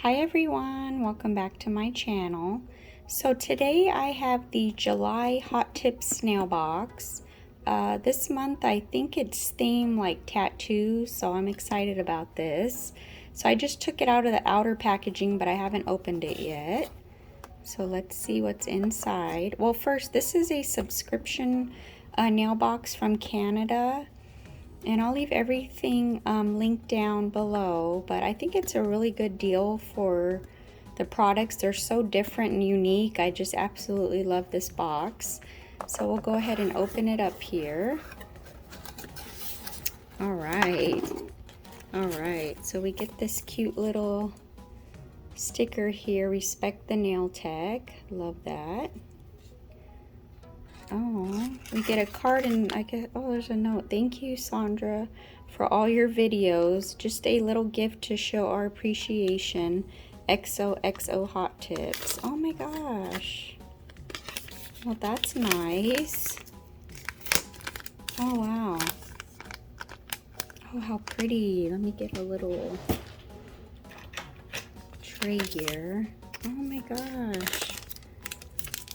Hi everyone, welcome back to my channel. So today I have the July Hot Tips nail box. This month I think it's themed like tattoos, so I'm excited about this. So I just took it out of the outer packaging, but I haven't opened it yet. So let's see what's inside. Well, first, this is a subscription nail box from Canada. And I'll leave everything linked down below, but I think it's a really good deal for the products. They're so different and unique. I just absolutely love this box. So we'll go ahead and open it up here. All right, so we get this cute little sticker here, respect the nail tech. Love that. Oh, we get a card and I get, oh, there's a note. Thank you, Sandra, for all your videos. Just a little gift to show our appreciation. XOXO Hot Tips. Oh my gosh. Well, that's nice. Oh, wow. Oh, how pretty. Let me get a little tray here. Oh my gosh.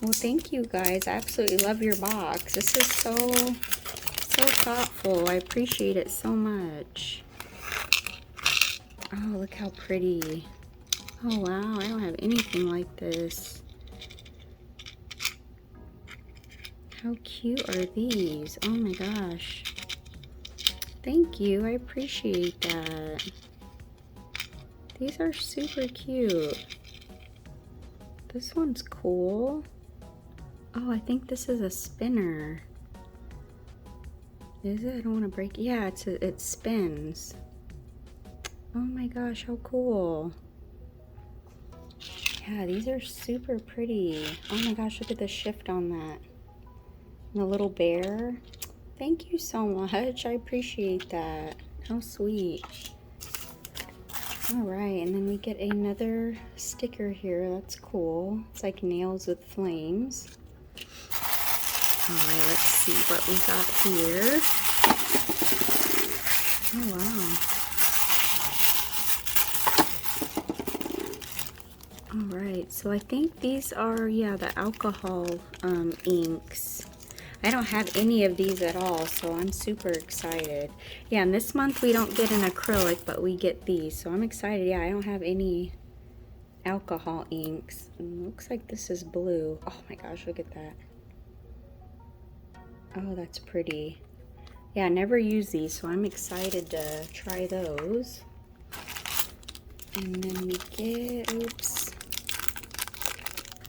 Well, thank you guys. I absolutely love your box. This is so thoughtful. I appreciate it so much. Oh, look how pretty. Oh, wow. I don't have anything like this. How cute are these? Oh my gosh. Thank you. I appreciate that. These are super cute. This one's cool. Oh, I think this is a spinner. Is it? I don't want to break it. Yeah, it spins. Oh my gosh, how cool. Yeah, these are super pretty. Oh my gosh, look at the shift on that. And the little bear. Thank you so much. I appreciate that. How sweet. All right, and then we get another sticker here. That's cool. It's like nails with flames. All right, let's see what we got here. Oh, wow. All right, so I think these are, yeah, the alcohol inks. I don't have any of these at all, so I'm super excited. Yeah, and this month we don't get an acrylic, but we get these, so I'm excited. Yeah, I don't have any alcohol inks. And looks like this is blue. Oh my gosh, look at that. Oh, that's pretty. Yeah, I never use these, so I'm excited to try those. And then we get, oops,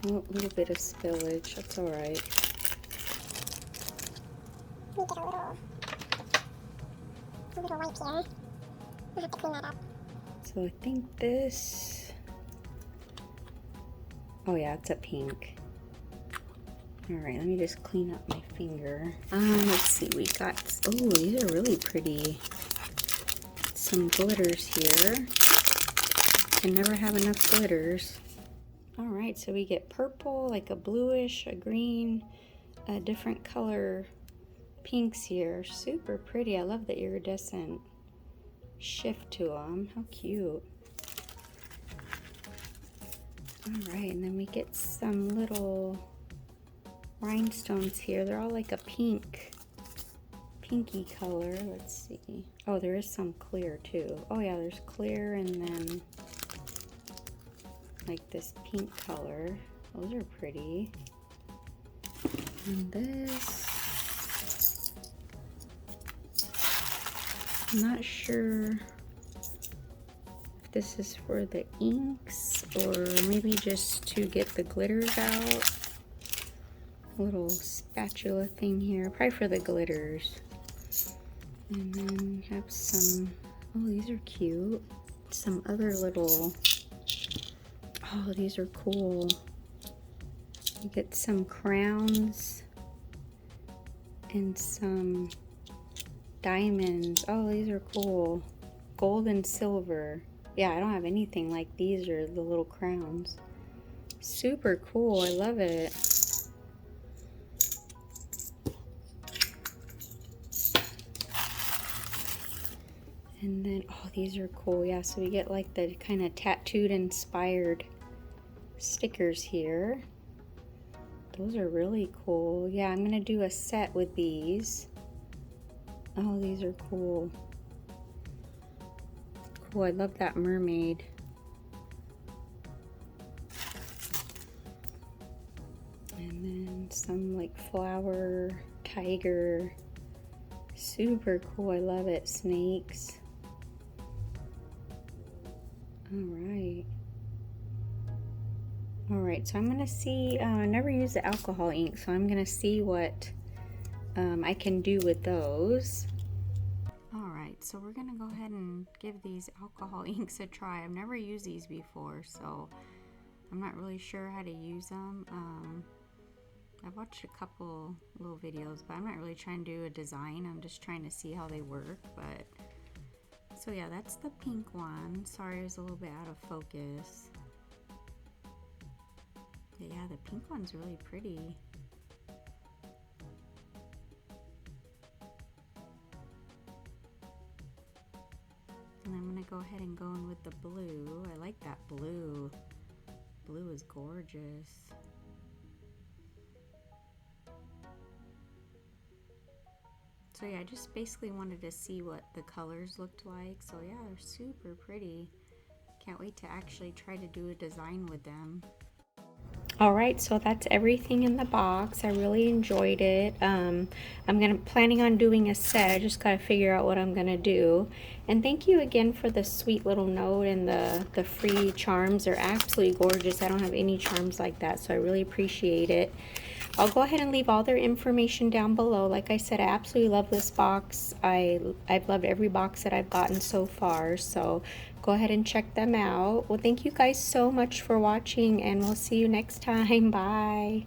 oh, a little bit of spillage. That's all right. We get a little wipe here. We'll have to clean that up. So I think this, oh yeah, it's a pink. All right, let me just clean up my finger. Let's see, we got, oh, these are really pretty. Some glitters here. Can never have enough glitters. All right, so we get purple, like a bluish, a green, a different color pinks here. Super pretty. I love the iridescent shift to them. How cute. All right, and then we get some little rhinestones here. They're all like a pinky color. Let's see. Oh, there is some clear too. Oh yeah, there's clear and then like this pink color. Those are pretty. And this, I'm not sure if this is for the inks or maybe just to get the glitters out. A little spatula thing here, probably for the glitters. And then we have some, oh, these are cute. Some other little, oh, these are cool. You get some crowns and some diamonds. Oh, these are cool. Gold and silver. Yeah, I don't have anything like these or the little crowns. Super cool. I love it. And then, oh, these are cool. Yeah, so we get like the kind of tattooed inspired stickers here. Those are really cool. Yeah, I'm gonna do a set with these. Oh, these are cool. Cool, I love that mermaid. And then some like flower, tiger. Super cool, I love it. Snakes. Alright, so I'm gonna see, I never use the alcohol ink, so I'm gonna see what I can do with those. Alright, so we're gonna go ahead and give these alcohol inks a try. I've never used these before, so I'm not really sure how to use them. I've watched a couple little videos, but I'm not really trying to do a design. I'm just trying to see how they work. But so yeah, that's the pink one. Sorry, it was a little bit out of focus. But yeah, the pink one's really pretty. And I'm gonna go ahead and go in with the blue. I like that blue. Blue is gorgeous. So yeah, I just basically wanted to see what the colors looked like. So yeah, they're super pretty. Can't wait to actually try to do a design with them. Alright, so that's everything in the box. I really enjoyed it. I'm planning on doing a set. I just gotta figure out what I'm gonna do. And thank you again for the sweet little note and the free charms. They're absolutely gorgeous. I don't have any charms like that, so I really appreciate it. I'll go ahead and leave all their information down below. Like I said, I absolutely love this box. I've loved every box that I've gotten so far, so go ahead and check them out. Well, thank you guys so much for watching, and we'll see you next time. Bye.